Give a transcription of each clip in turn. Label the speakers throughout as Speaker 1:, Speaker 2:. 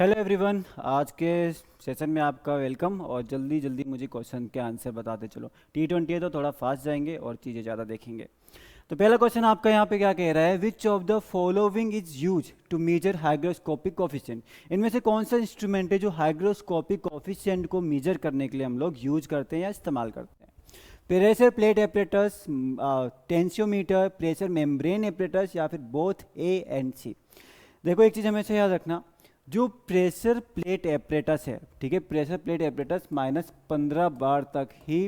Speaker 1: Hello everyone, आज के session में आपका वेलकम। और जल्दी जल्दी मुझे क्वेश्चन के आंसर बताते चलो। T20 है तो थोड़ा फास्ट जाएंगे और चीज़ें ज़्यादा देखेंगे। तो पहला क्वेश्चन आपका यहाँ पे क्या कह रहा है, which of the following is use to measure hygroscopic coefficient. इनमें से कौन सा इंस्ट्रूमेंट है जो हाइग्रोस्कोपिक कोफिशिएंट को मेजर करने के लिए हम लोग यूज करते हैं या इस्तेमाल करते हैं। Pressure plate apparatus, tensiometer, pressure membrane apparatus या फिर बोथ ए एंड सी। देखो एक चीज़ हमेशा याद रखना, जो प्रेशर प्लेट एपरेटस है, ठीक है, प्रेशर प्लेट एपरेटस -15 बार तक ही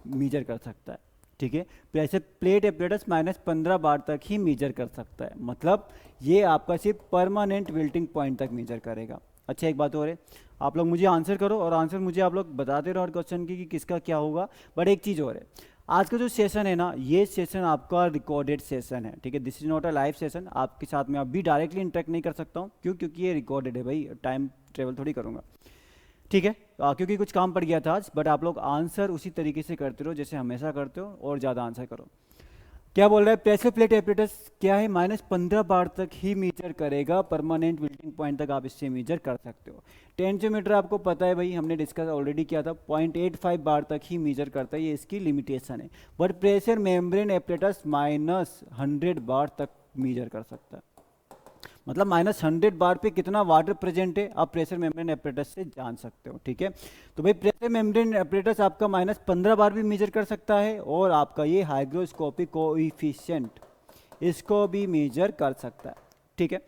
Speaker 1: मीजर कर सकता है। ठीक है, प्रेशर प्लेट एपरेटस -15 बार तक ही मीजर कर सकता है, मतलब ये आपका सिर्फ परमानेंट विल्टिंग पॉइंट तक मीजर करेगा। अच्छा, एक बात और है, आप लोग मुझे आंसर करो और आंसर मुझे आप लोग बताते रहो हर क्वेश्चन की कि किसका क्या होगा। बट एक चीज़ और है, आज का जो सेशन है ना, ये सेशन आपका रिकॉर्डेड सेशन है। ठीक है, this is not a live session. आपके साथ में अभी डायरेक्टली इंटरेक्ट नहीं कर सकता हूँ, क्यों? क्योंकि ये रिकॉर्डेड है भाई, टाइम ट्रेवल थोड़ी करूँगा। ठीक है, क्योंकि कुछ काम पड़ गया था आज। बट आप लोग आंसर उसी तरीके से करते रहो जैसे हमेशा करते हो, और ज़्यादा आंसर करो। क्या बोल रहा है, प्रेशर प्लेट एपरेटस क्या है, -15 बार तक ही मीजर करेगा, परमानेंट विल्टिंग पॉइंट तक आप इससे मीजर कर सकते हो। टेंशियोमीटर आपको पता है भाई, हमने डिस्कस ऑलरेडी किया था, 0.85 बार तक ही मीजर करता है, ये इसकी लिमिटेशन है। बट प्रेशर मेम्ब्रेन एपरेटस -100 बार तक मीजर कर सकता है, मतलब -100 बार पे कितना वाटर प्रेजेंट है आप प्रेशर मेम्ब्रेन एपरेटस से जान सकते हो। ठीक है, तो भाई प्रेशर मेम्ब्रेन एपरेटस आपका -15 बार भी मेजर कर सकता है, और आपका ये हाइग्रोस्कोपिक कोएफिशिएंट इसको भी मेजर कर सकता है। ठीक है,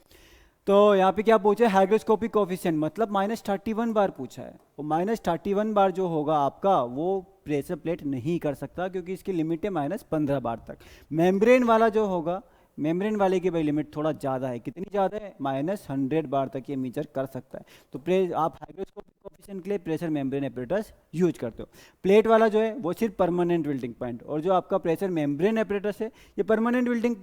Speaker 1: तो यहाँ पे क्या पूछा है, हाइग्रोस्कोपिक कोएफिशिएंट मतलब -31 बार पूछा है। और -31 बार जो होगा आपका, वो प्रेशर प्लेट नहीं कर सकता, क्योंकि इसकी लिमिट है -15 बार तक। मेम्ब्रेन वाला जो होगा, मेम्ब्रेन वाले की भाई लिमिट थोड़ा ज़्यादा है। कितनी ज़्यादा है, -100 बार तक ये मेजर कर सकता है। तो आप हाइग्रोस्कोपिक कोएफिशिएंट के लिए प्रेशर मेम्ब्रेन एपरेटस यूज करते हो। प्लेट वाला जो है वो सिर्फ परमानेंट विल्टिंग पॉइंट, और जो आपका प्रेशर मेम्ब्रेन एपरेटस है ये परमानेंट विल्टिंग,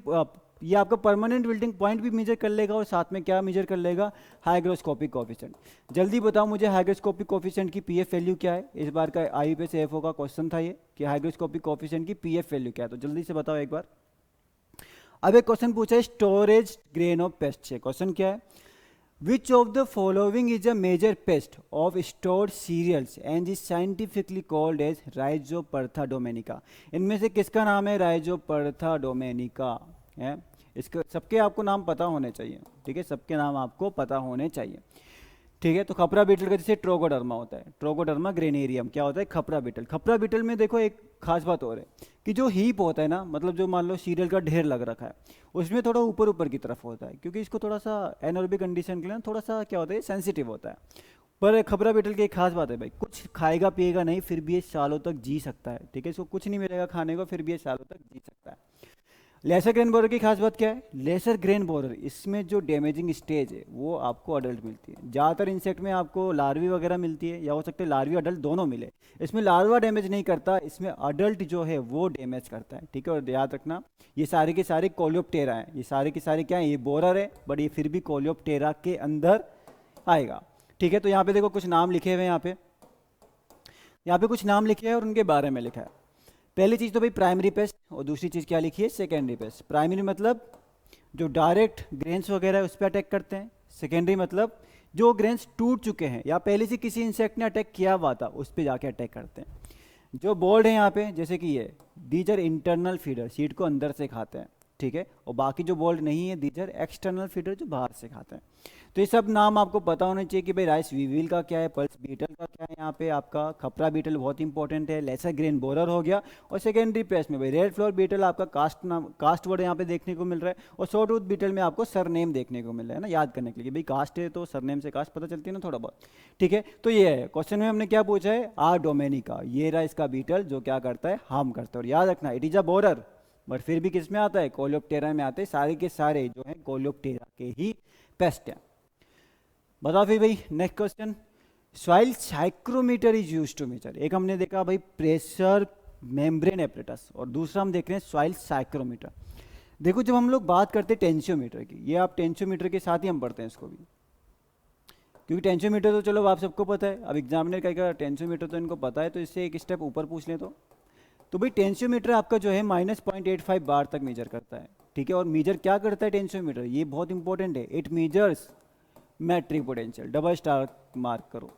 Speaker 1: ये आपका परमानेंट विल्टिंग पॉइंट भी मेजर कर लेगा, और साथ में क्या मेजर कर लेगा, हाइग्रोस्कोपिक कोएफिशिएंट। जल्दी बताओ मुझे, हाइग्रोस्कोपिक कोएफिशिएंट की पीएफ वैल्यू क्या है। इस बार का आईयूपीएस एफओ का क्वेश्चन था ये, कि हाइग्रोस्कोपिक कोएफिशिएंट की पीएफ वैल्यू क्या है। तो जल्दी से बताओ एक बार। अब एक क्वेश्चन पूछा है स्टोरेज ग्रेन ऑफ पेस्ट से। क्वेश्चन क्या है, which of the following is a major pest of stored cereals and is scientifically called as Rhyzopertha dominica. इनमें से किसका नाम है राइजोपरथा डोमेनिका है। इसके सबके आपको नाम पता होने चाहिए। ठीक है, सबके नाम आपको पता होने चाहिए। ठीक है, तो खपरा बीटल का जैसे ट्रोगोडर्मा होता है, ट्रोगोडर्मा ग्रेनेरियम क्या होता है, खपरा बीटल। खपरा बीटल में देखो एक खास बात और है, कि जो हीप होता है ना, मतलब जो मान लो सीरियल का ढेर लग रखा है, उसमें थोड़ा ऊपर ऊपर की तरफ होता है, क्योंकि इसको थोड़ा सा एनारोबिक कंडीशन के लिए थोड़ा सा क्या होता है, सेंसिटिव होता है। पर खपरा बीटल की एक खास बात है भाई, कुछ खाएगा पिएगा नहीं, फिर भी ये सालों तक जी सकता है। ठीक है, इसको कुछ नहीं मिलेगा खाने को, फिर भी ये सालों तक जी सकता है। लेसर ग्रेन बोरर की खास बात क्या है, लेसर ग्रेन बोरर इसमें जो डैमेजिंग स्टेज है वो आपको अडल्ट मिलती है। ज़्यादातर इंसेक्ट में आपको लार्वी वगैरह मिलती है, या हो सकता है लार्वी अडल्ट दोनों मिले। इसमें लार्वा डैमेज नहीं करता, इसमें अडल्ट जो है वो डैमेज करता है। ठीक है, और याद रखना ये सारे के सारे कोलियोप्टेरा हैं, ये सारे के सारे क्या है, ये बोरर है, बट ये फिर भी कोलियोप्टेरा के अंदर आएगा। ठीक है, तो यहाँ पे देखो कुछ नाम लिखे हुए हैं, यहाँ पे कुछ नाम लिखे हैं और उनके बारे में लिखा है। पहली चीज़ तो भाई प्राइमरी पेस्ट, और दूसरी चीज़ क्या लिखी है, सेकेंडरी पेस्ट। प्राइमरी मतलब जो डायरेक्ट ग्रेन्स वगैरह है उस पर अटैक करते हैं। सेकेंडरी मतलब जो ग्रेन्स टूट चुके हैं या पहले से किसी इंसेक्ट ने अटैक किया हुआ था उस पर जाके अटैक करते हैं। जो बोल्ड है यहाँ पे, जैसे कि ये these are internal feeder, seed को अंदर से खाते हैं। ठीक है, और बाकी जो बोल्ड नहीं है दीज आर एक्सटर्नल फीडर, जो बाहर से खाते हैं। तो ये सब नाम आपको पता होने चाहिए कि भाई राइस वीविल का क्या है, पल्स बीटल का क्या है। यहाँ पे आपका खपरा बीटल बहुत इंपॉर्टेंट है, लेसर ग्रेन बोरर हो गया। और सेकेंडरी पेस्ट में भाई रेड फ्लोर बीटल आपका कास्ट नाम, कास्ट वर्ड यहाँ पे देखने को मिल रहा है। और सॉ टूथ बीटल में आपको सरनेम देखने को मिल रहा है ना, याद करने के लिए भाई कास्ट है तो सरनेम से कास्ट पता चलती है ना थोड़ा बहुत। ठीक है, तो ये है क्वेश्चन में हमने क्या पूछा है, आर डोमेनिका, ये रहा इसका बीटल जो क्या करता है, हार्म करता है। और याद रखना it is a borer, but फिर भी किस में आता है, कोलियोप्टेरा में आते हैं। सारे के सारे जो है कोलियोप्टेरा के ही पेस्ट हैं। बताओ फिर भाई next question, soil psychrometer is use to measure. एक हमने देखा भाई प्रेशर मेम्ब्रेन एपरेटस, और दूसरा हम देख रहे हैं सॉइल साइक्रोमीटर। देखो जब हम लोग बात करते हैं टेंशियोमीटर की, ये आप टेंशियोमीटर के साथ ही हम पढ़ते हैं इसको भी, क्योंकि टेंशियोमीटर तो चलो आप सबको पता है। अब एग्जामिनर कहेगा टेंशियोमीटर तो इनको पता है, तो इससे एक स्टेप ऊपर पूछ लें तो भाई टेंशियोमीटर आपका जो है -0.85 बार तक मेजर करता है। ठीक है, और मेजर क्या करता है टेंशियोमीटर, ये बहुत इंपॉर्टेंट है, it measures matric potential, double star mark करो।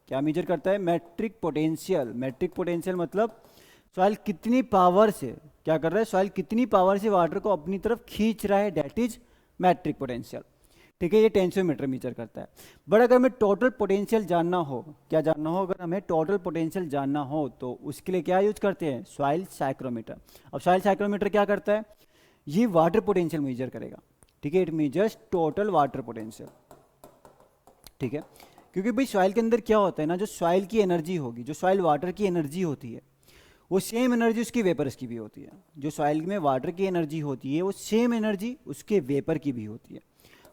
Speaker 1: क्या मेजर करता है? Matric potential. मैट्रिक पोटेंशियल मतलब सॉइल कितनी पावर से क्या कर रहा है, सॉइल कितनी पावर से वाटर को अपनी तरफ खींच रहा है, डेट इज मैट्रिक पोटेंशियल। ठीक है, ये टेंसियोमीटर मेजर करता है। बट अगर हमें टोटल पोटेंशियल जानना हो, क्या जानना हो, अगर हमें टोटल पोटेंशियल जानना हो तो उसके लिए क्या यूज करते हैं? Soil psychrometer. अब सॉइल साइक्रोमीटर क्या करता है? ये वाटर पोटेंशियल मेजर करेगा। ठीक है, it measures total water potential. ठीक है, क्योंकि भाई सॉइल के अंदर क्या होता है ना, जो सॉइल की एनर्जी होगी, जो सॉइल वाटर की एनर्जी होती है, वो सेम एनर्जी उसकी वेपर्स की भी होती है। जो सॉइल में वाटर की एनर्जी होती है वो सेम एनर्जी उसके वेपर की भी होती है।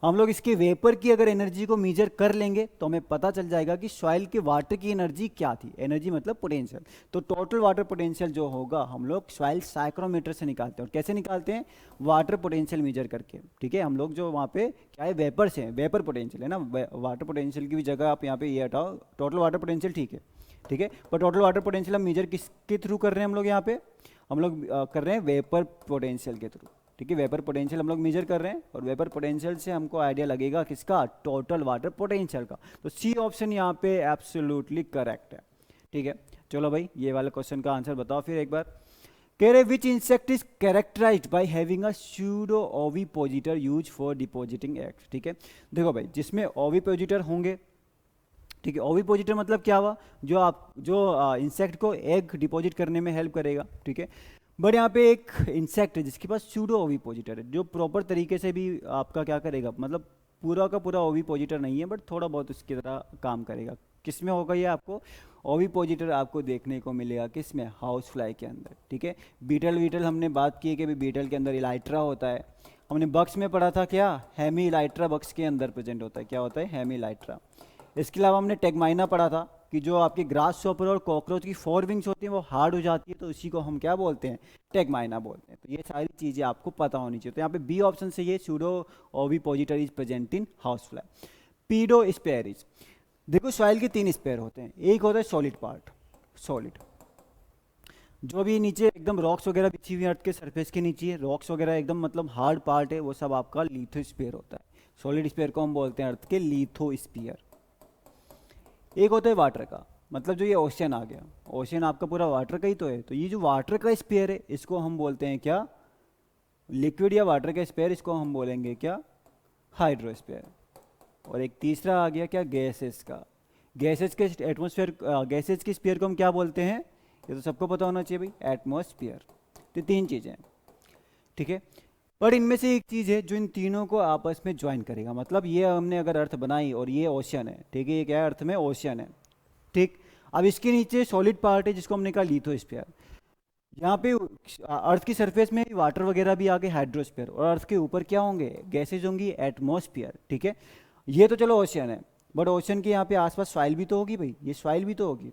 Speaker 1: हम लोग इसके वेपर की अगर एनर्जी को मेजर कर लेंगे तो हमें पता चल जाएगा कि सॉइल के वाटर की एनर्जी क्या थी। एनर्जी मतलब पोटेंशियल। तो टोटल वाटर पोटेंशियल जो होगा हम लोग सॉइल साइक्रोमीटर से निकालते हैं। और कैसे निकालते हैं? वाटर पोटेंशियल मेजर करके। ठीक है, हम लोग जो वहाँ पे क्या है, वेपर्स हैं, वेपर पोटेंशियल है ना, वाटर पोटेंशियल की भी जगह आप यहाँ पे ये हटाओ, टोटल वाटर पोटेंशियल। ठीक है, ठीक है, पर टोटल वाटर पोटेंशियल हम मेजर किसके थ्रू कर रहे हैं? हम लोग यहाँ पे हम लोग कर रहे हैं वेपर पोटेंशियल के थ्रू। ठीक है, वेपर पोटेंशियल हम लोग मेजर कर रहे हैं और वेपर पोटेंशियल से हमको आइडिया लगेगा किसका? टोटल वाटर पोटेंशियल का। तो सी ऑप्शन यहाँ पे एब्सोल्युटली करेक्ट है। ठीक है, चलो भाई ये वाले क्वेश्चन का आंसर बताओ फिर एक बार। कह रहे which insect is characterized by having a pseudo ovipositor use for depositing eggs. ठीक है, देखो भाई जिसमें ओविपोजिटर होंगे, ठीक है, ओविपोजिटर मतलब क्या हुआ? जो इंसेक्ट को एग डिपॉजिट करने में हेल्प करेगा। ठीक है, बट यहाँ पे एक इंसेक्ट है जिसके पास सूडो ओविपोजिटर है, जो प्रॉपर तरीके से भी आपका क्या करेगा, मतलब पूरा का पूरा ओविपोजिटर नहीं है बट थोड़ा बहुत उसकी तरह काम करेगा। किस में होगा ये? आपको ओविपोजिटर आपको देखने को मिलेगा किस में? हाउस फ्लाई के अंदर। ठीक है, बीटल वीटल हमने बात की है कि बीटल के अंदर इलाइट्रा होता है। हमने बक्स में पढ़ा था क्या? हेमी इलाइट्रा बक्स के अंदर प्रेजेंट होता है। क्या होता है? Hemi elytra. इसके अलावा हमने टेगमाइना पढ़ा था कि जो आपकी ग्रास शॉपर और कॉकरोच की 4 विंग्स होती हैं वो हार्ड हो जाती है, तो उसी को हम क्या बोलते हैं? टेगमाइना बोलते हैं। तो ये सारी चीज़ें आपको पता होनी चाहिए। तो यहाँ पे बी ऑप्शन से ये pseudo ovipositor is present in house fly. Pedosphere. देखो सॉइल के 3 स्पेयर होते हैं। एक होता है सॉलिड पार्ट, सॉलिड जो भी नीचे एकदम रॉक्स वगैरह बिछी हुई अर्थ के सरफेस के नीचे रॉक्स वगैरह एकदम मतलब हार्ड पार्ट है, वो सब आपका लिथोस्फीयर होता है। सॉलिड स्पेयर को हम बोलते हैं अर्थ के लिथोस्फीयर। एक होता है वाटर का, मतलब जो ये ओशियन आ गया, ओशियन आपका पूरा वाटर का ही तो है। तो ये जो वाटर का स्पेयर है इसको हम बोलते हैं क्या? लिक्विड या वाटर का स्पेयर, इसको हम बोलेंगे क्या? हाइड्रोस्फीयर। और एक तीसरा आ गया क्या? गैसेस का। गैसेस के एटमॉस्फेयर, गैसेस के स्पेयर को हम क्या बोलते हैं? ये तो सबको पता होना चाहिए भाई, एटमॉस्फेयर। तो 3 चीज़ें हैं। ठीक है, पर इनमें से एक चीज़ है जो इन तीनों को आपस में ज्वाइन करेगा। मतलब ये हमने अगर अर्थ बनाई और ये ओशियन है, ठीक है, ये क्या है? अर्थ में ओशियन है। ठीक, अब इसके नीचे सॉलिड पार्ट है जिसको हमने कहा लिथोस्फीयर। यहाँ पे अर्थ की सरफेस में वाटर वगैरह भी आ गए, हाइड्रोस्फीयर। और अर्थ के ऊपर क्या होंगे? गैसेज होंगी, एटमॉस्फेयर। ठीक है, ये तो चलो ओशियन है, बट ओशियन के यहाँ पे आसपास सॉइल भी तो होगी भाई, ये सॉइल भी तो होगी।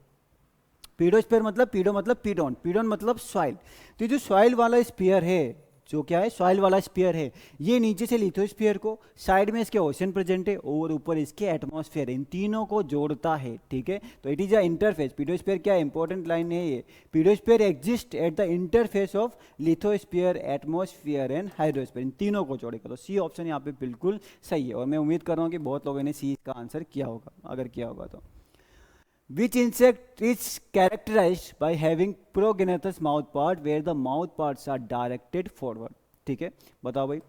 Speaker 1: पीडोस्फीयर मतलब पीडो मतलब पीडोन, पीडोन मतलब सॉइल। तो जो सॉइल वाला स्फीयर है, जो क्या है? सॉइल वाला स्फीयर है, ये नीचे से लिथोस्फीयर को, साइड में इसके ओशन प्रेजेंट है और ऊपर इसके एटमॉस्फेयर, इन तीनों को जोड़ता है। ठीक है, तो it is a interface. Pedosphere क्या इंपॉर्टेंट लाइन है ये, pedosphere exist at the interface of lithosphere, atmosphere and hydrosphere, इन तीनों को जोड़ेगा। तो सी ऑप्शन यहाँ पे बिल्कुल सही है और मैं उम्मीद कर रहा हूँ कि बहुत लोगों ने सी का आंसर किया होगा, अगर किया होगा तो। Which insect is characterized by having prognathous mouth part where the mouth parts are directed forward? ठीक है, बताओ भाई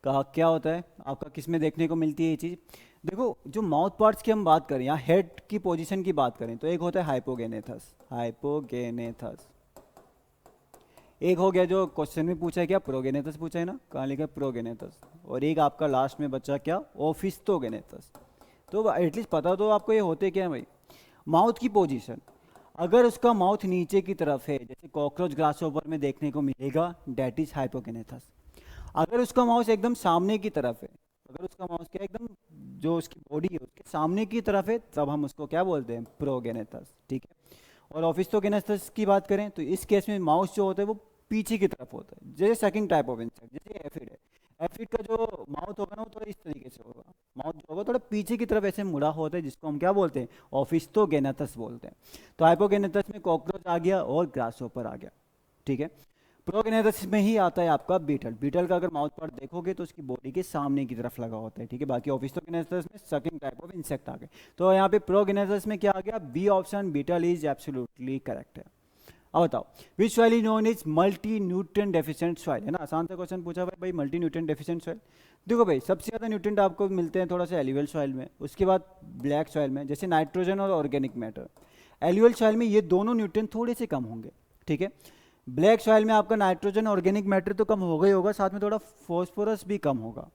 Speaker 1: कहा क्या होता है आपका, किस में देखने को मिलती है ये चीज़? देखो जो माउथ पार्ट्स की हम बात करें, यहाँ हेड की पोजीशन की बात करें तो एक होता है हाइपोगेनेथस, हाइपोगेनेथस। एक हो गया जो क्वेश्चन में पूछा है क्या? प्रोगेनेथस पूछा है ना, कहाँ लिखा है? प्रोगेनेथस। और एक आपका लास्ट में बचा क्या? ओफिस्थोगेनेथस। तो एटलीस्ट पता तो आपको ये होते क्या है भाई? माउथ की पोजीशन, अगर उसका माउथ नीचे की तरफ है, जैसे कॉकरोच ग्रासहोपर में देखने को मिलेगा, डेट इज हाइपोगेनेथस। अगर उसका माउथ एकदम सामने की तरफ है, अगर उसका माउथ क्या एकदम जो उसकी बॉडी है उसके सामने की तरफ है, तब हम उसको क्या बोलते हैं? प्रोगेनेथस। ठीक है, और ओफिस्थोगेनेथस की बात करें तो इस केस में माउथ जो होता है वो पीछे की तरफ होता है, जैसे सेकंड टाइप ऑफ इंसेक्ट, जैसे एफिड है। एफिड का जो माउथ होगा ना वो थोड़ा इस तरीके से होगा, माउथ जो होगा थोड़ा पीछे की तरफ ऐसे मुड़ा होता है, जिसको हम क्या बोलते हैं? ओफिस्थोगेनेथस बोलते हैं। तो हाइपोगेनेथस में कॉकरोच आ गया और ग्रासहोपर आ गया। ठीक है, प्रोगेनेसिस में ही आता है आपका बीटल। बीटल का अगर माउथ पार्ट देखोगे तो उसकी बॉडी के सामने की तरफ लगा होता है, ठीक है। बाकी ऑफिसोगेनेसिस में सकिंग टाइप ऑफ इंसेक्ट आ गए। तो यहाँ पे प्रोगेनेसिस में क्या आ गया, B option beetle is absolutely correct है। अब बताओ which soil is known is multi nutrient deficient soil, है ना। आसान सा क्वेश्चन पूछा भाई मल्टी न्यूट्रिएंट डेफिशिएंट सॉइल। देखो भाई सबसे ज़्यादा न्यूट्रिएंट आपको मिलते हैं थोड़ा सा एल्यूवियल सॉइल में, उसके बाद ब्लैक सॉइल में, जैसे नाइट्रोजन और ऑर्गेनिक मैटर। एल्यूवियल सॉइल में ये दोनों न्यूट्रिएंट थोड़े से कम होंगे, ठीक है। ब्लैक सॉइल में आपका नाइट्रोजन ऑर्गेनिक मैटर तो कम होगा ही होगा, साथ में थोड़ा फॉस्फोरस भी कम होगा,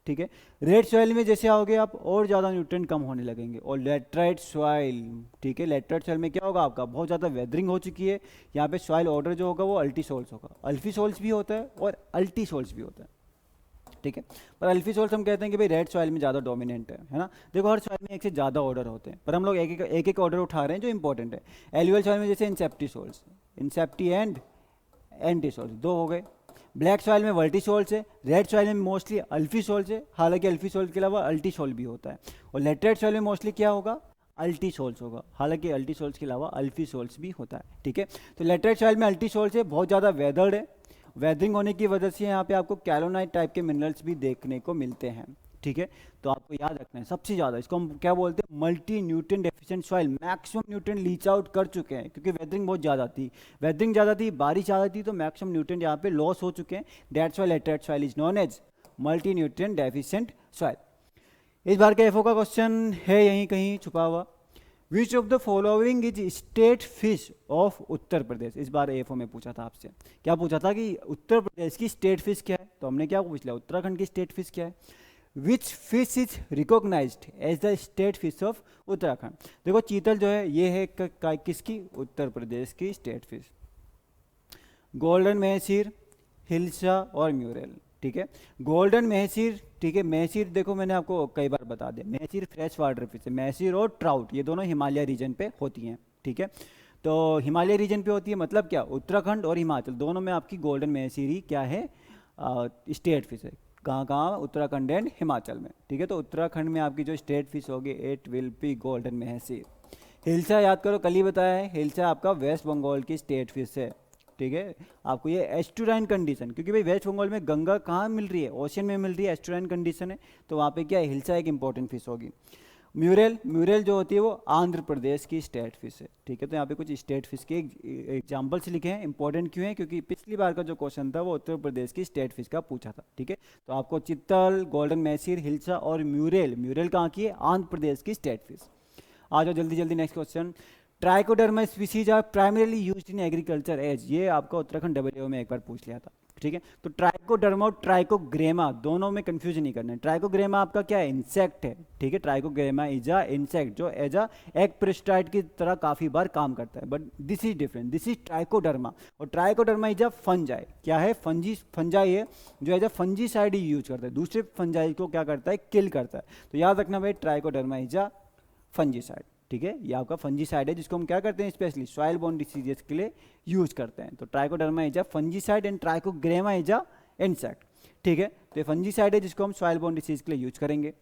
Speaker 1: ठीक है। रेड सॉइल में जैसे आओगे आप और ज़्यादा न्यूट्रिएंट कम होने लगेंगे। और लेटराइट सॉइल, ठीक है, लेटराइट सॉइल में क्या होगा आपका बहुत ज़्यादा वेदरिंग हो चुकी है, यहाँ पे सॉइल ऑर्डर जो होगा वो अल्टीसोल्स होगा। अल्फीसोल्स भी होता है और अल्टीसोल्स भी होता है, ठीक है। पर अल्फीसोल्स हम कहते हैं कि भाई रेड सॉइल में ज़्यादा डोमिनेंट है ना। देखो हर सॉइल में एक से ज़्यादा ऑर्डर होते हैं, पर हम लोग एक एक ऑर्डर उठा रहे हैं जो इंपॉर्टेंट है। एल्यूवियल सॉइल में जैसे इंसेप्टिसोल्स, इंसेप्टी एंड एंटीसोल्स दो हो गए। ब्लैक सॉइल में वर्टिसोल्स है, रेड सॉइल में मोस्टली अल्फीसोल्स है, हालांकि अल्फीसोल्स के अलावा अल्टीसोल भी होता है। और लेटराइट सॉइल में मोस्टली क्या होगा, अल्टीसोल्स होगा, हालांकि अल्टीसोल्स के अलावा अल्फीसोल्स भी होता है, ठीक है। तो लेटराइट सॉइल में अल्टीसोल्स है, बहुत ज़्यादा वेदर्ड है, वेदरिंग होने की वजह से यहाँ पे आपको कैलोनाइट टाइप के मिनरल्स भी देखने को मिलते हैं, ठीक है। तो आपको याद रखना है सबसे ज़्यादा इसको हम क्या बोलते हैं, multi nutrient deficient soil. Maximum nutrient leach out कर चुके हैं क्योंकि वेदरिंग बहुत ज़्यादा थी, वेदरिंग ज़्यादा थी, बारिश ज़्यादा थी, तो मैक्सिमम न्यूट्रिएंट यहाँ पे लॉस हो चुके हैं। That's why laterite soil is known as multi nutrient deficient soil. इस बार का एफओ का क्वेश्चन है यहीं कहीं छुपा हुआ, which of the following is state fish of Uttar Pradesh. इस बार एफओ में पूछा था आपसे, क्या पूछा था कि उत्तर प्रदेश की स्टेट फिश क्या है, तो हमने क्या पूछ लिया उत्तराखंड की स्टेट फिश क्या है। Which fish is recognized as the state fish of Uttarakhand. देखो चीतल जो है ये है किसकी, उत्तर प्रदेश की state fish. Golden mahseer, hilsa और म्यूरेल, ठीक है। गोल्डन महसीर, ठीक है, महसीर देखो मैंने आपको कई बार बता दिया, महसीर फ्रेश वाटर फिश है। महसीर और ट्राउट ये दोनों हिमालय रीजन पे होती हैं, ठीक है। तो हिमालय रीजन पे होती है मतलब क्या, उत्तराखंड और हिमाचल दोनों में आपकी गोल्डन महसीर ही क्या है, स्टेट फिश है। कहाँ कहाँ, उत्तराखंड एंड हिमाचल में, ठीक है। तो उत्तराखंड में आपकी जो स्टेट फिश होगी it will be golden mahseer. Hilsa याद करो, कल ही बताया है, हिल्सा आपका वेस्ट बंगाल की स्टेट फिश है, ठीक है। आपको ये एस्टुराइन कंडीशन, क्योंकि भाई वेस्ट बंगाल में गंगा कहाँ मिल रही है, ओशन में मिल रही है, एस्टुराइन कंडीशन है, तो वहाँ पे क्या है, हिल्सा एक इंपॉर्टेंट फिश होगी। म्यूरेल, म्यूरेल जो होती है वो आंध्र प्रदेश की स्टेट फिश है, ठीक है। तो यहाँ पे कुछ स्टेट फिश के एग्जाम्पल्स लिखे हैं, इंपॉर्टेंट क्यों है, क्योंकि पिछली बार का जो क्वेश्चन था वो उत्तर प्रदेश की स्टेट फिश का पूछा था, ठीक है। तो आपको चित्तल, गोल्डन मैसीर, हिल्सा और म्यूरेल, म्यूरेल कहाँ की है, आंध्र प्रदेश की स्टेट फिश। आ जाओ जल्दी जल्दी next question. Trichoderma species are primarily used in agriculture as, ये आपका उत्तराखंड डब्ल्यूओ में एक बार पूछ लिया था, ठीक है। तो ट्राइकोडर्मा और ट्राइकोग्रेमा दोनों में कंफ्यूज नहीं करना है। ट्राइकोग्रेमा आपका क्या है, इंसेक्ट है, ठीक है। ट्राइकोग्रेमा इज अ इंसेक्ट जो एज अ एग प्रेस्टाइड की तरह काफी बार काम करता है, but this is different, this is trichoderma. और ट्राइकोडर्मा इज अ फंजाई, क्या है, फंजाई है जो एज अ फंजीसाइड ही यूज करता है, दूसरे फंजाई को क्या करता है, किल करता है। तो याद रखना भाई ट्राइकोडर्मा इज अ फंजीसाइड, ठीक है। ये आपका फंजीसाइड है जिसको हम क्या करते हैं, स्पेशली सॉइल बोर्न डिसीजेस के लिए यूज करते हैं। तो Trichoderma is a fungicide and Trichogramma is a insect, ठीक है। तो ये फंजीसाइड है जिसको हम सॉइल बोर्न डिसीज के लिए यूज करेंगे।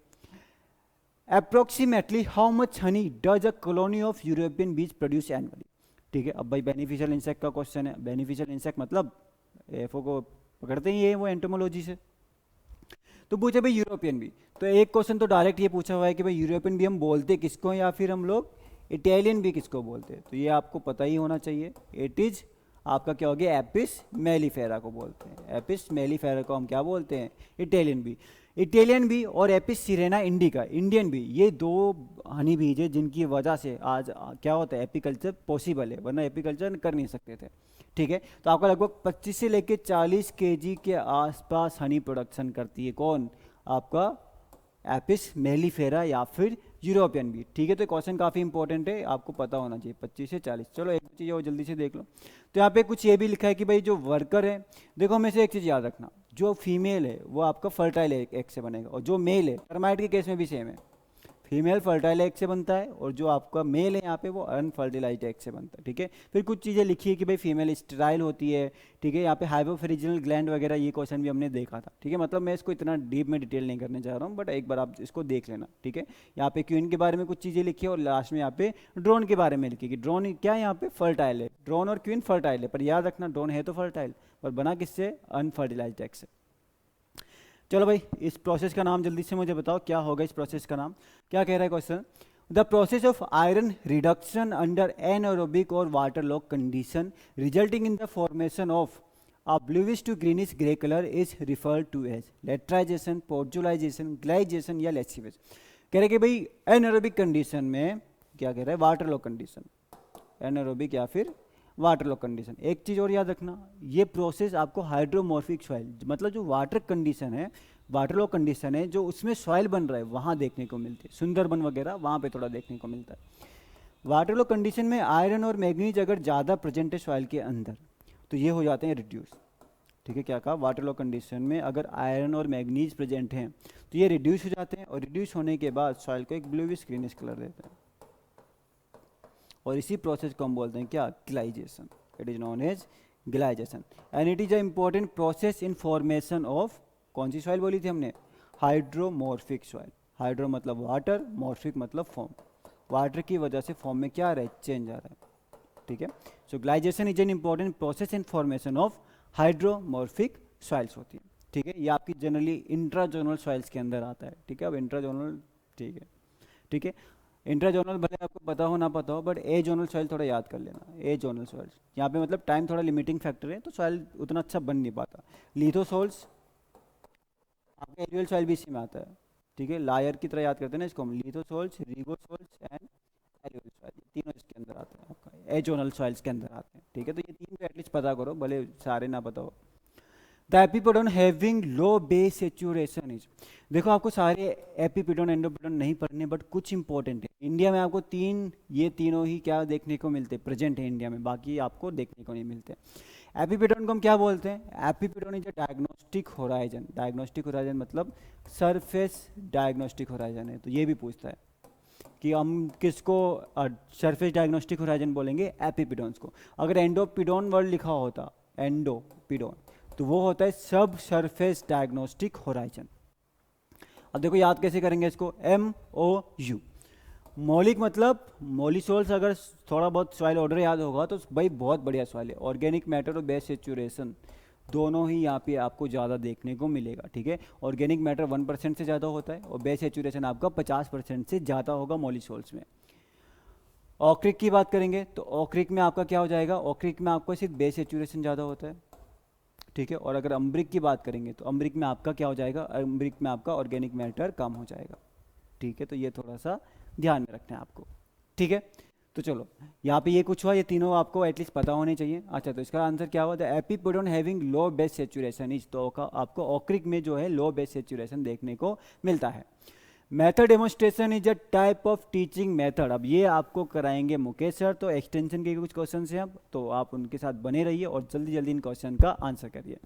Speaker 1: Approximately how much Honey does a colony of European बीज प्रोड्यूस एनुअली, ठीक है। अब भाई बेनिफिशियल इंसेक्ट का क्वेश्चन है, बेनिफिशियल इंसेक्ट मतलब एफओ को पकड़ते ही है वो एंटोमोलॉजी से। तो पूछे भाई यूरोपियन बी, तो एक क्वेश्चन तो डायरेक्ट ये पूछा हुआ है कि भाई यूरोपियन बी हम बोलते किसको, या फिर हम लोग इटालियन बी किसको बोलते हैं, तो ये आपको पता ही होना चाहिए। इट इज आपका क्या हो गया, एपिस मेलिफेरा को बोलते हैं। एपिस मेलिफेरा को हम क्या बोलते हैं, इटालियन बी। इटालियन बी और apis cerana indica, Indian bee, ये दो हनी बीज है जिनकी वजह से आज क्या होता है, एपीकल्चर पॉसिबल है, वरना एपीकल्चर कर नहीं सकते थे, ठीक है। तो आपका लगभग 25 से लेकर 40 केजी के आसपास हनी प्रोडक्शन करती है कौन, आपका एपिस मेलिफेरा या फिर यूरोपियन बी, ठीक है। तो क्वेश्चन काफ़ी इंपॉर्टेंट है, आपको पता होना चाहिए 25 से 40। चलो एक चीज़ और जल्दी से देख लो। तो यहाँ पे कुछ ये भी लिखा है कि भाई जो वर्कर है, देखो हमें से एक चीज़ याद रखना, जो फीमेल है वो आपका फर्टाइल एग से बनेगा, और जो मेल है, टर्माइट के केस में भी सेम है, फीमेल फर्टाइल एग से बनता है और जो आपका मेल है यहाँ पे वो अनफर्टिलाइज्ड एग से बनता है, ठीक है। फिर कुछ चीज़ें लिखी है कि भाई फीमेल स्टेराइल होती है, ठीक है। यहाँ पे हाइपोफिजिनल ग्लैंड वगैरह ये क्वेश्चन भी हमने देखा था, ठीक है। मतलब मैं इसको इतना डीप में डिटेल नहीं करने जा रहा हूँ, बट एक बार आप इसको देख लेना, ठीक है। यहाँ पे क्वीन के बारे में कुछ चीज़ें लिखी है और लास्ट में यहाँ पे ड्रोन के बारे में लिखी है कि ड्रोन क्या है, यहाँ पे फर्टाइल है, ड्रोन और क्वीन फर्टाइल है, पर याद रखना ड्रोन है तो फर्टाइल, और बना किससे, अनफर्टिलाइज्ड एग से। चलो भाई, इस प्रोसेस का नाम जल्दी से मुझे बताओ, क्या होगा इस प्रोसेस का नाम। क्या कह रहा है question, the process of iron reduction under anaerobic और water logged condition resulting in the formation of a bluish to greenish gray color is referred to as लेट्राइजेशन, पोर्जुलाइजेशन, ग्लाइजेशन या लेसिवेज। कह रहे कि भाई एनारोबिक कंडीशन में, क्या कह रहा है, वाटर लॉक कंडीशन, एनारोबिक या फिर वाटर लॉक कंडीशन। एक चीज़ और याद रखना, ये प्रोसेस आपको हाइड्रोमॉर्फिक सॉइल, मतलब जो वाटर कंडीशन है, वाटर लॉक कंडीशन है, जो उसमें सॉइल बन रहा है वहाँ देखने को मिलती है, सुंदरबन वगैरह वहाँ पे थोड़ा देखने को मिलता है। वाटर लॉक कंडीशन में आयरन और मैग्नीज अगर ज़्यादा प्रेजेंट है सॉइल के अंदर तो ये हो जाते हैं रिड्यूस। ठीक है, क्या कहा, वाटर लॉक कंडीशन में अगर आयरन और मैग्नीज प्रेजेंट हैं तो ये रिड्यूस हो जाते हैं, और रिड्यूस होने के बाद सॉइल को एक ब्लूइश ग्रीनिश कलर देते हैं, और इसी प्रोसेस को हम बोलते हैं क्या, gleization. It is known as gleization and it is a important process in formation of, कौन सी सॉइल बोली थी हमने, हाइड्रोमॉर्फिक सॉइल। हाइड्रो मतलब वाटर, मॉर्फिक मतलब फॉर्म, वाटर की वजह से फॉर्म में क्या आ रहा है, चेंज आ रहा है। ठीक है, so gleization is an important process in formation of hydromorphic soils होती है। ठीक है, ये आपकी जनरली इंट्राजोनल सॉइल्स के अंदर आता है। ठीक है, अब इंट्राजोनल, ठीक है, ठीक है, इंट्राजोनल भले आपको पता हो ना पता हो, बट ए जोनल सॉइल थोड़ा याद कर लेना। ए जोनल सॉइल्स यहाँ पे मतलब टाइम थोड़ा लिमिटिंग फैक्टर है, तो सॉइल उतना अच्छा बन नहीं पाता। लिथोसॉल्स आपका एरियल सॉइल भी इसी में आता है। ठीक है, लायर की तरह याद करते हैं ना इसको हम, लिथोसॉल्स, रिगोसॉल्स एंड एरियल सॉइल, तीनों इसके अंदर आते हैं, आपका एजोनल सॉइल्स के अंदर आते हैं। ठीक है, तो ये तीन को एटलीस्ट पता करो, भले सारे ना पता हो। The epipedon having low base saturation is, देखो आपको सारे एपिपेडोन एंडोपेडोन नहीं पढ़ने, बट कुछ इंपॉर्टेंट है। इंडिया में आपको ये तीनों ही क्या देखने को मिलते, प्रेजेंट है इंडिया में, बाकी आपको देखने को नहीं मिलते। एपिपेडोन को हम क्या बोलते हैं, epipedon is a diagnostic horizon. Diagnostic horizon मतलब सरफेस डायग्नोस्टिक होराइजन है, तो ये भी पूछता है कि हम किसको सरफेस डायग्नोस्टिक होराइजन बोलेंगे, एपिपेडोन्स को। अगर एंडोपिडोन वर्ड लिखा होता, एंडोपिडोन, तो वो होता है सब सरफेस डायग्नोस्टिक होराइजन। अब देखो याद कैसे करेंगे इसको, MOU, मौलिक मतलब मोलिसोल्स। अगर थोड़ा बहुत सॉइल ऑर्डर याद होगा तो भाई बहुत बढ़िया सॉइल है। ऑर्गेनिक मैटर और बेस सेचुरेशन दोनों ही यहाँ पे आपको ज़्यादा देखने को मिलेगा। ठीक है, ऑर्गेनिक मैटर 1% से ज़्यादा होता है, और बेस सेचुरेशन आपका 50% से ज़्यादा होगा मोलिसोल्स में। ऑक्रिक की बात करेंगे तो ऑक्रिक में आपका क्या हो जाएगा, ऑक्रिक में आपको सिर्फ बेस सेचुरेशन ज़्यादा होता है। ठीक है, और अगर अम्ब्रिक की बात करेंगे तो अम्ब्रिक में आपका क्या हो जाएगा, अम्ब्रिक में आपका ऑर्गेनिक मैटर कम हो जाएगा। ठीक है, तो ये थोड़ा सा ध्यान में रखना है आपको। ठीक है, तो चलो यहाँ पे ये कुछ हुआ, ये तीनों आपको एटलीस्ट पता होने चाहिए। अच्छा, तो इसका आंसर क्या हुआ, the epipedon having low base saturation is, तो आपको ऑक्रिक में जो है लो बेस सेचुरेशन देखने को मिलता है। Method demonstration is a type of teaching method. अब ये आपको कराएंगे मुकेश सर, तो एक्सटेंशन के कुछ क्वेश्चन हैं अब, तो आप उनके साथ बने रहिए और जल्दी जल्दी इन क्वेश्चन का आंसर करिए।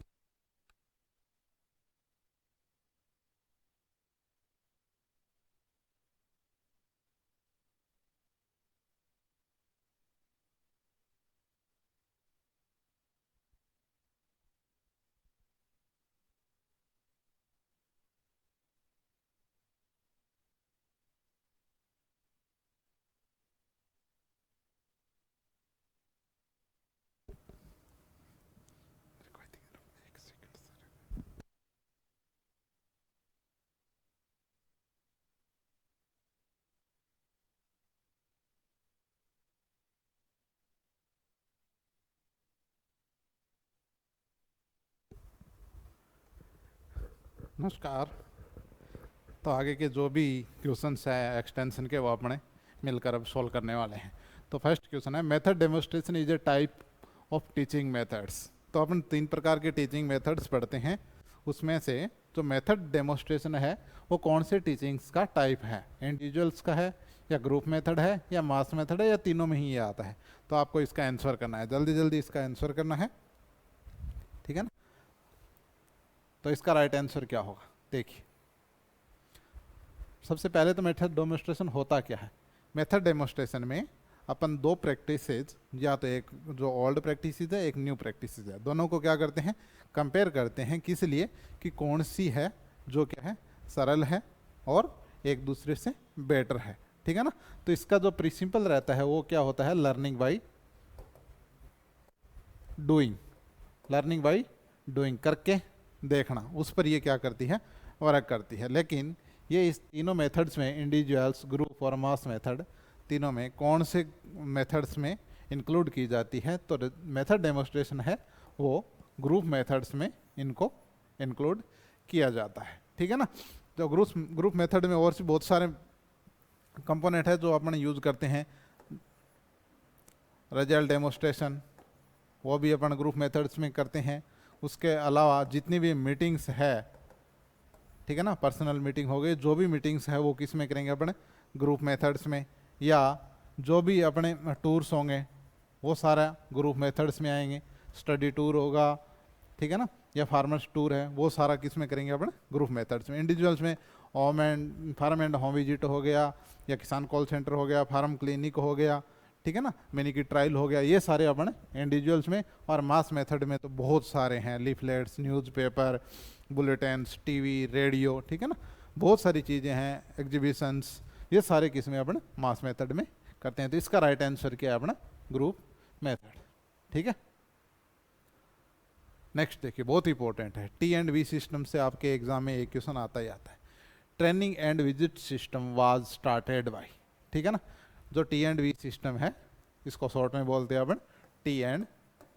Speaker 2: नमस्कार। तो आगे के जो भी क्वेश्चंस हैं एक्सटेंशन के, वो अपने मिलकर अब सॉल्व करने वाले हैं। तो फर्स्ट क्वेश्चन है, method demonstration is a type of teaching methods. तो अपन 3 प्रकार के टीचिंग मेथड्स पढ़ते हैं, उसमें से जो मेथड डेमोन्स्ट्रेशन है वो कौन से टीचिंग्स का टाइप है, इंडिविजुअल्स का है या ग्रुप मेथड है या मास मेथड है या तीनों में ही ये आता है। तो आपको इसका आंसर करना है, जल्दी जल्दी इसका आंसर करना है, ठीक है ना। तो इसका राइट आंसर क्या होगा, देखिए। सबसे पहले तो मेथड डेमोन्स्ट्रेशन होता क्या है। मेथड डेमोन्स्ट्रेशन में अपन 2 प्रैक्टिसेज, या तो एक जो ओल्ड प्रैक्टिसेज है, एक न्यू प्रैक्टिसेज है, दोनों को क्या करते हैं, कंपेयर करते हैं। किस लिए, कि कौन सी है जो क्या है सरल है और एक दूसरे से बेटर है, ठीक है ना। तो इसका जो प्रिंसिपल रहता है वो क्या होता है, learning by doing. Learning by doing, करके देखना, उस पर ये क्या करती है, वर्क करती है। लेकिन ये इस तीनों मेथड्स में, इंडिविजुअल्स, ग्रुप और मास मेथड, तीनों में कौन से मेथड्स में इंक्लूड की जाती है, तो मेथड डेमोस्ट्रेशन है वो ग्रुप मेथड्स में इनको इंक्लूड किया जाता है। ठीक है ना। तो ग्रुप मेथड में और भी बहुत सारे कंपोनेंट है जो अपन यूज करते हैं। रिजल्ट डेमोस्ट्रेशन वो भी अपन ग्रुप मेथड्स में करते हैं। उसके अलावा जितनी भी मीटिंग्स है, ठीक है ना, पर्सनल मीटिंग हो गई, जो भी मीटिंग्स है वो किस में करेंगे अपने, ग्रुप मेथड्स में। या जो भी अपने टूर्स होंगे वो सारा ग्रुप मेथड्स में आएंगे। स्टडी टूर होगा, ठीक है ना, या फार्मर्स टूर है, वो सारा किस में करेंगे अपने, ग्रुप मेथड्स में। इंडिविजुअल्स में फार्म एंड होम विजिट हो गया, या किसान कॉल सेंटर हो गया, फार्म क्लिनिक हो गया, ठीक है ना, मिनी की ट्रायल हो गया, ये सारे अपने इंडिविजुअल्स में। और मास मेथड में तो बहुत सारे हैं, leaflets, newspaper, bulletins, TV, radio, ठीक है ना, बहुत सारी चीज़ें हैं, एग्जीबिशंस, ये सारे किस में अपने मास मेथड में करते हैं। तो इसका राइट आंसर क्या है अपना, ग्रुप मेथड। ठीक है। नेक्स्ट देखिए, बहुत इंपॉर्टेंट है, टी एंड वी सिस्टम से आपके एग्जाम में एक क्वेश्चन आता ही आता है। Training and visit system was started by, ठीक है ना। जो टी एंड वी सिस्टम है, इसको शॉर्ट में बोलते हैं अपन टी एंड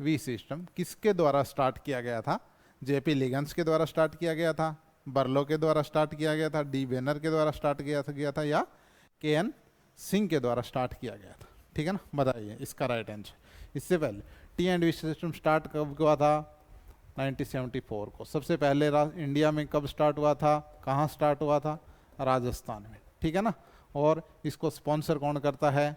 Speaker 2: वी सिस्टम, किसके द्वारा स्टार्ट किया गया था? जेपी लिगन्स के द्वारा स्टार्ट किया गया था, बर्लो के द्वारा स्टार्ट किया गया था, डी बेनर के द्वारा स्टार्ट किया था, या के एन सिंह के द्वारा स्टार्ट किया गया था? ठीक है ना, बताइए इसका राइट आंसर। इससे पहले T and V system start कब हुआ था? 1974 को। सबसे पहले इंडिया में कब स्टार्ट हुआ था, कहाँ स्टार्ट हुआ था? राजस्थान में, ठीक है ना। और इसको स्पॉन्सर कौन करता है?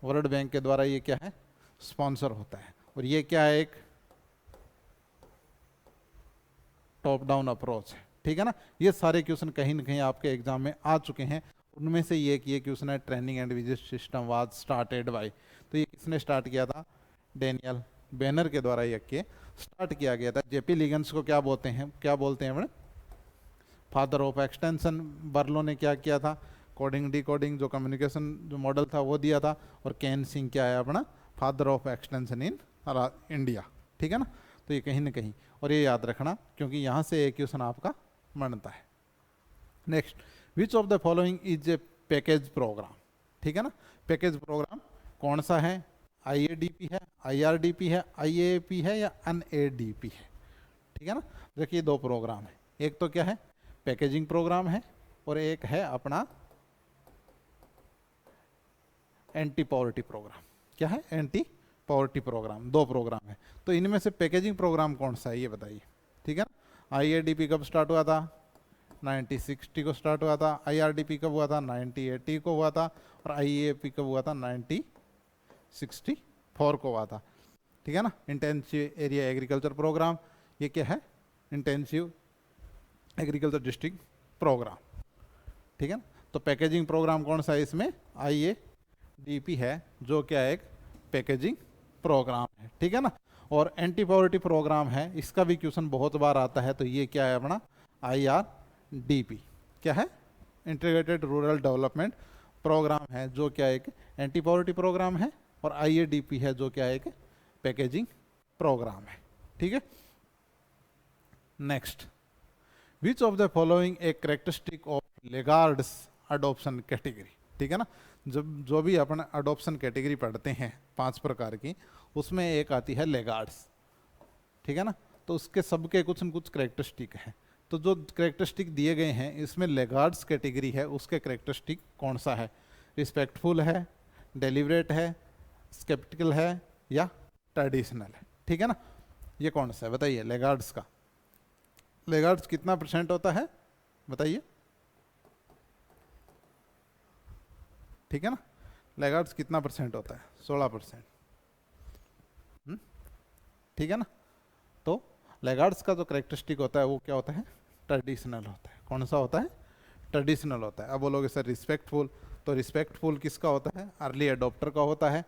Speaker 2: वर्ल्ड बैंक के द्वारा ये क्या है, स्पॉन्सर होता है। और ये क्या है, एक टॉप डाउन अप्रोच है, ठीक है ना। ये सारे क्वेश्चन कहीं ना कहीं आपके एग्जाम में आ चुके हैं। उनमें से ये क्वेश्चन है, training and visit system was started by, तो ये किसने स्टार्ट किया था? डेनियल बेनर के द्वारा ये स्टार्ट किया गया था। जेपी लिगन्स को क्या बोलते हैं, अपने फादर ऑफ एक्सटेंशन। बर्लो ने क्या किया था? कोडिंग डिकोडिंग जो कम्युनिकेशन जो मॉडल था वो दिया था। और केन सिंह क्या है अपना? Father of extension in India, ठीक है ना। तो ये कहीं ना कहीं, और ये याद रखना क्योंकि यहाँ से एक क्वेश्चन आपका बनता है। Next, which of the following is a package program, ठीक है ना। पैकेज प्रोग्राम कौन सा है? IADP है, IRDP है, IAP है, या NADP है? ठीक है ना। देखिए दो प्रोग्राम है, एक तो क्या है, पैकेजिंग प्रोग्राम है, और एक है अपना एंटी पॉवर्टी प्रोग्राम। क्या है? Anti poverty program. दो प्रोग्राम है, तो इनमें से पैकेजिंग प्रोग्राम कौन सा है ये बताइए, ठीक है ना। IADP कब स्टार्ट हुआ था? 1960 को स्टार्ट हुआ था। IRDP कब हुआ था? 1980 को हुआ था। और IAP कब हुआ था? 1964 को हुआ था, ठीक है ना। इंटेंसिव एरिया एग्रीकल्चर प्रोग्राम, ये क्या है? इंटेंसिव एग्रीकल्चर डिस्ट्रिक्ट प्रोग्राम, ठीक है ना। तो पैकेजिंग प्रोग्राम कौन सा है इसमें? IADP है, जो क्या है, एक पैकेजिंग प्रोग्राम है, ठीक है ना। और एंटी पॉवर्टी प्रोग्राम है, इसका भी क्वेश्चन बहुत बार आता है, तो ये क्या है अपना? IRDP। क्या है? इंटीग्रेटेड रूरल डेवलपमेंट प्रोग्राम है, जो क्या एक एंटी पॉवर्टी प्रोग्राम है। और IADP है, जो क्या एक पैकेजिंग प्रोग्राम है, ठीक है। Next, which of the following a characteristic of laggards adoption category, ठीक है ना। जब जो भी अपन अडॉप्शन कैटेगरी पढ़ते हैं 5 प्रकार की, उसमें एक आती है लेगार्ड्स, ठीक है ना। तो उसके सबके कुछ न कुछ कैरेक्टरिस्टिक हैं। तो जो कैरेक्टरिस्टिक दिए गए हैं इसमें लेगार्ड्स कैटेगरी है, उसके कैरेक्टरिस्टिक कौन सा है? रिस्पेक्टफुल है, डेलिबरेट है, स्केप्टिकल है, या ट्रेडिशनल है, ठीक है ना। ये कौन सा है बताइए लेगार्ड्स का? लेगार्ड्स कितना % होता है बताइए, ठीक है ना। लेगार्ड्स कितना % होता है? 16%, ठीक है ना। तो लेगार्ड्स का जो करेक्टरिस्टिक होता है वो क्या होता है? ट्रेडिशनल होता है। कौन सा होता है? ट्रेडिशनल होता है। अब बोलोगे सर रिस्पेक्टफुल, तो रिस्पेक्टफुल किसका होता है? अर्ली अडॉप्टर का होता है।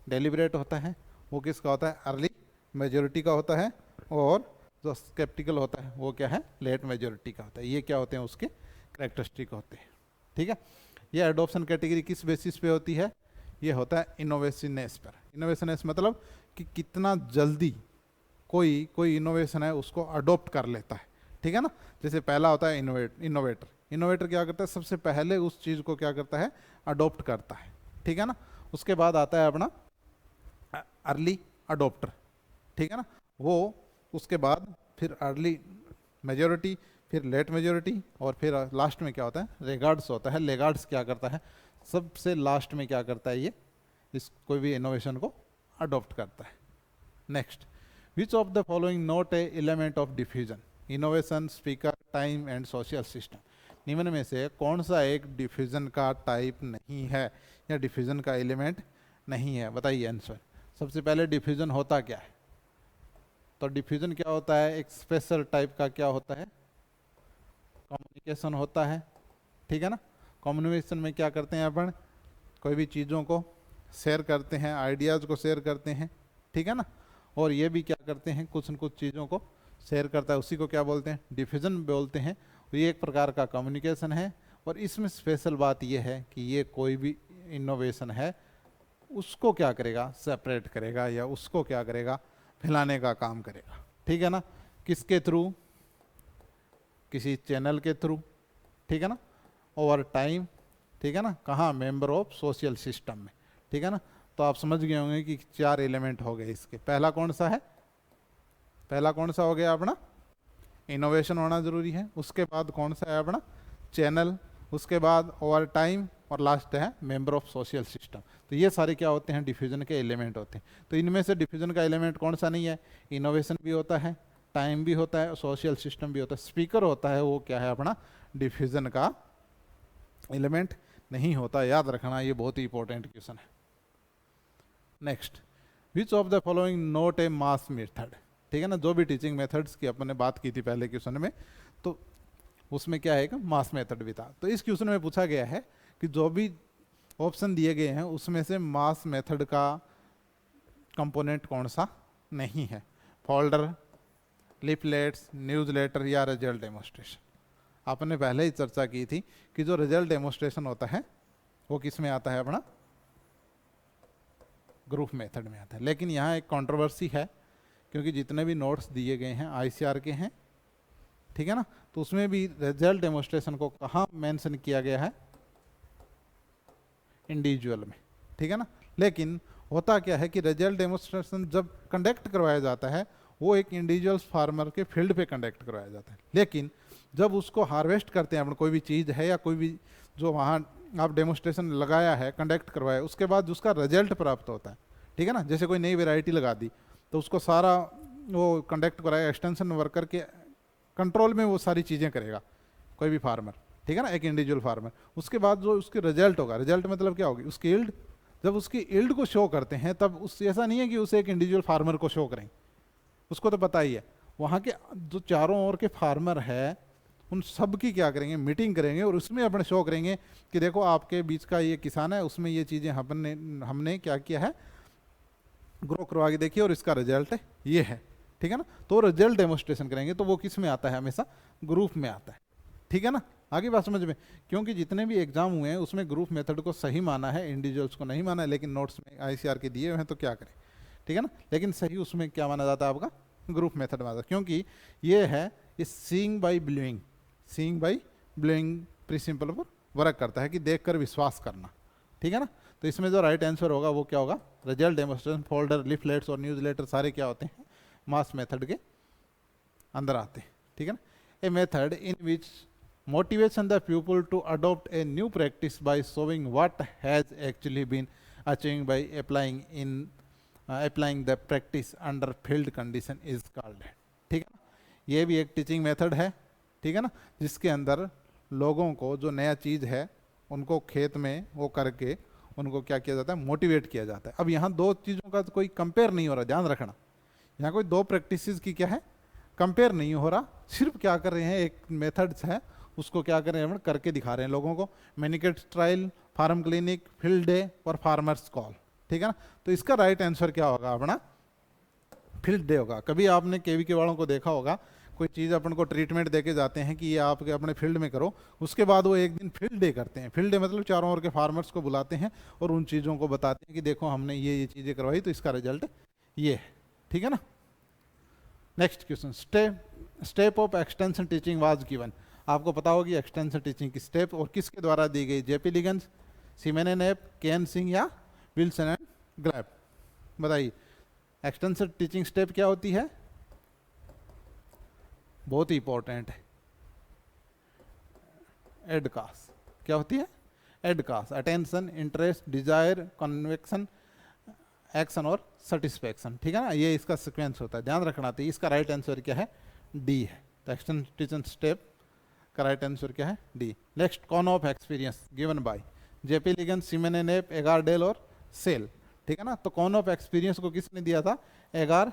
Speaker 2: डेलिबरेट होता है, वो किसका होता है? अर्ली मेजोरिटी का होता है। और जो स्केप्टिकल होता है वो क्या है? लेट मेजोरिटी का होता है। ये क्या होते हैं? उसके करेक्टरिस्टिक होते हैं, ठीक है। ये अडॉप्शन कैटेगरी किस बेसिस पे होती है? ये होता है इनोवेशनेस पर। इनोवेशनेस मतलब कि कितना जल्दी कोई इनोवेशन है उसको अडॉप्ट कर लेता है, ठीक है ना। जैसे पहला होता है इनोवेटर। इनोवेटर क्या करता है, सबसे पहले उस चीज़ को क्या करता है, अडॉप्ट करता है, ठीक है ना। उसके बाद आता है अपना अर्ली अडॉप्टर, ठीक है ना। वो उसके बाद फिर अर्ली मेजॉरिटी, फिर लेट मेजॉरिटी, और फिर लास्ट में क्या होता है, लेगार्ड्स होता है। लेगार्ड्स क्या करता है, सबसे लास्ट में क्या करता है, ये इस कोई भी इनोवेशन को अडॉप्ट करता है। Next, which of the following not a element of diffusion, innovation, speaker, time and social system. निम्न में से कौन सा एक डिफ्यूजन का टाइप नहीं है या डिफ्यूजन का एलिमेंट नहीं है, बताइए आंसर। सबसे पहले डिफ्यूजन होता क्या है, तो डिफ्यूजन क्या होता है, एक स्पेशल टाइप का क्या होता है, कम्युनिकेशन होता है, ठीक है ना। कम्युनिकेशन में क्या करते हैं अपन, कोई भी चीज़ों को शेयर करते हैं, आइडियाज़ को शेयर करते हैं, ठीक है ना। और ये भी क्या करते हैं, कुछ न कुछ चीज़ों को शेयर करता है, उसी को क्या बोलते हैं, डिफ्यूजन बोलते हैं। ये एक प्रकार का कम्युनिकेशन है। और इसमें स्पेशल बात यह है कि ये कोई भी इनोवेशन है उसको क्या करेगा, सेपरेट करेगा या उसको क्या करेगा, फैलाने का काम करेगा, ठीक है ना। किसके थ्रू, किसी चैनल के थ्रू, ठीक है ना। ओवर टाइम, ठीक है ना। कहाँ, मेंबर ऑफ सोशल सिस्टम में, ठीक है ना। तो आप समझ गए होंगे कि 4 एलिमेंट हो गए इसके। पहला कौन सा है, पहला कौन सा हो गया अपना, इनोवेशन होना जरूरी है। उसके बाद कौन सा है अपना, चैनल। उसके बाद ओवर टाइम, और लास्ट है मेंबर ऑफ सोशल सिस्टम। तो ये सारे क्या होते हैं, डिफ्यूजन के एलिमेंट होते हैं। तो इनमें से डिफ्यूजन का एलिमेंट कौन सा नहीं है, इनोवेशन भी होता है, टाइम भी होता है, सोशल सिस्टम भी होता है। स्पीकर होता है वो क्या है अपना, डिफ्यूजन का एलिमेंट नहीं होता। याद रखना, ये बहुत ही इंपॉर्टेंट क्वेश्चन है। Next, which of the following not a mass method, ठीक है ना। जो भी टीचिंग मेथड्स की अपन ने बात की थी पहले क्वेश्चन में, तो उसमें क्या है, मास मेथड भी था। तो इस क्वेश्चन में पूछा गया है कि जो भी ऑप्शन दिए गए हैं उसमें से मास मेथड का कंपोनेंट कौन सा नहीं है, फोल्डर, लिफलेट्स, न्यूज़लेटर या रिजल्ट डेमोस्ट्रेशन। आपने पहले ही चर्चा की थी कि जो रिजल्ट डेमोस्ट्रेशन होता है वो किस में आता है अपना, ग्रुप मेथड में आता है। लेकिन यहाँ एक कंट्रोवर्सी है, क्योंकि जितने भी नोट्स दिए गए हैं आईसीआर के हैं, ठीक है ना। तो उसमें भी रिजल्ट डेमोस्ट्रेशन को कहाँ मेंशन किया गया है, इंडिविजुअल में, ठीक है ना। लेकिन होता क्या है कि रिजल्ट डेमोस्ट्रेशन जब कंडक्ट करवाया जाता है वो एक इंडिविजुअल फार्मर के फील्ड पे कंडक्ट करवाया जाता है। लेकिन जब उसको हार्वेस्ट करते हैं अपन, कोई भी चीज़ है या कोई भी जो वहाँ आप डेमोस्ट्रेशन लगाया है, कंडक्ट करवाया, उसके बाद उसका रिजल्ट प्राप्त होता है, ठीक है ना। जैसे कोई नई वेराइटी लगा दी तो उसको सारा वो कंडक्ट कराया, एक्सटेंशन वर्कर के कंट्रोल में वो सारी चीज़ें करेगा कोई भी फार्मर, ठीक है ना, एक इंडिविजुअल फार्मर। उसके बाद जो उसके रिजल्ट होगा, रिजल्ट मतलब क्या होगी, उसकी ईल्ड। जब उसकी ईल्ड को शो करते हैं तब उस ऐसा नहीं है कि उसे एक इंडिविजुअल फार्मर को शो करें, उसको तो पता ही है वहाँ के जो चारों ओर के फार्मर है उन सब की क्या करेंगे, मीटिंग करेंगे और उसमें अपने शो करेंगे कि देखो आपके बीच का ये किसान है, उसमें ये चीज़ें हमने क्या किया है, ग्रो करवा के देखिए और इसका रिजल्ट ये है, ठीक है ना। तो रिजल्ट डेमोस्ट्रेशन करेंगे, तो वो किस में आता है, हमेशा ग्रुप में आता है, ठीक है ना। आगे बात समझ में, क्योंकि जितने भी एग्जाम हुए हैं उसमें ग्रुप मेथड को सही माना है, इंडिविजुअल्स को नहीं माना है। लेकिन नोट्स में आईसीआर के दिए हुए हैं तो क्या करें, ठीक है ना। लेकिन सही उसमें क्या माना जाता है, आपका ग्रुप मेथड माना, क्योंकि ये है ये seeing by believing, seeing by believing principle पर वर्क करता है कि देखकर विश्वास करना, ठीक है ना। तो इसमें जो राइट आंसर होगा वो क्या होगा, रिजल्ट डेमोस्ट्रेशन, फोल्डर, लिफलेट्स और न्यूज़लेटर सारे क्या होते हैं, मास मेथड के अंदर आते हैं, ठीक है ना। A method in which motivation the pupil to adopt a new practice by showing what has actually been achieved by applying the practice under field condition is called, ठीक है ना। ये भी एक टीचिंग मेथड है, ठीक है ना, जिसके अंदर लोगों को जो नया चीज़ है उनको खेत में वो करके उनको क्या किया जाता है, मोटिवेट किया जाता है। अब यहाँ दो चीज़ों का कोई कंपेयर नहीं हो रहा, ध्यान रखना। यहाँ कोई दो प्रैक्टिसेस की क्या है, कंपेयर नहीं हो रहा, सिर्फ क्या कर रहे हैं, एक मेथड्स है उसको क्या कर रहे हैं, करके दिखा रहे हैं लोगों को। Minikit trial, farm clinic, field day और फार्मर्स कॉल, ठीक है ना। तो इसका राइट आंसर क्या होगा अपना, फील्ड डे होगा। कभी आपने केवी के वालों को देखा होगा, कोई चीज़ अपन को ट्रीटमेंट दे के जाते हैं कि ये आपके अपने फील्ड में करो, उसके बाद वो एक दिन फील्ड डे करते हैं। फील्ड डे मतलब चारों ओर के फार्मर्स को बुलाते हैं और उन चीज़ों को बताते हैं कि देखो हमने ये चीज़ें करवाई तो इसका रिजल्ट ये है, ठीक है ना। Next question, step of extension teaching was given. आपको पता होगी एक्सटेंशन टीचिंग की स्टेप और किसके द्वारा दी गई, JP Leagans, Seaman nap, KN Singh या विल्सन एंड ग्रैब। बताइए एक्सटेंशन टीचिंग स्टेप क्या होती है, बहुत ही इंपॉर्टेंट है। एडकास क्या होती है, AIDCAS attention, interest, desire, convection, action और सेटिस्फैक्शन, ठीक है ना। ये इसका सीक्वेंस होता है, ध्यान रखना। तो इसका राइट आंसर क्या है, डी है। तो एक्सटेंशन टीचिंग स्टेप का राइट आंसर क्या है, D. Next, cone of experience given by JP Leagans, Seaman Knapp, Edgar Dale और सेल, ठीक है ना। तो कॉन ऑफ एक्सपीरियंस को किसने दिया था, एगार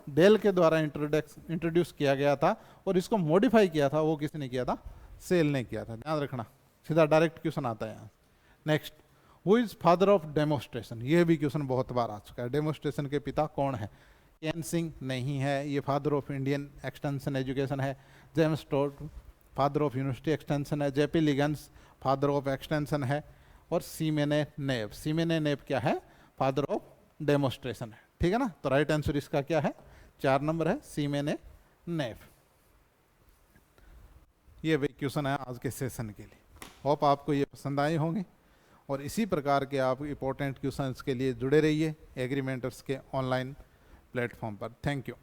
Speaker 2: डेल के द्वारा इंट्रोड्यूस किया गया था, और इसको मॉडिफाई किया था वो किसने किया था, सेल ने किया था। ध्यान रखना, सीधा डायरेक्ट क्वेश्चन आता है यहाँ। Next, who is father of demonstration. ये भी क्वेश्चन बहुत बार आ चुका है। डेमोस्ट्रेशन के पिता कौन है, केएन सिंह नहीं है, ये father of Indian extension education है। James Tod father of university extension है। JP Leagans father of extension है। और सीमेने नेप, सीमेने नेप क्या है, फादर ऑफ डेमोस्ट्रेशन है, ठीक है ना। तो राइट आंसर इसका क्या है, 4 नंबर है, सीमेने नेप। ये वही क्वेश्चन है आज के सेशन के लिए। होप आपको ये पसंद आए होंगे, और इसी प्रकार के आप इंपॉर्टेंट क्वेश्चंस के लिए जुड़े रहिए एग्रीमेंटर्स के ऑनलाइन प्लेटफॉर्म पर। Thank you.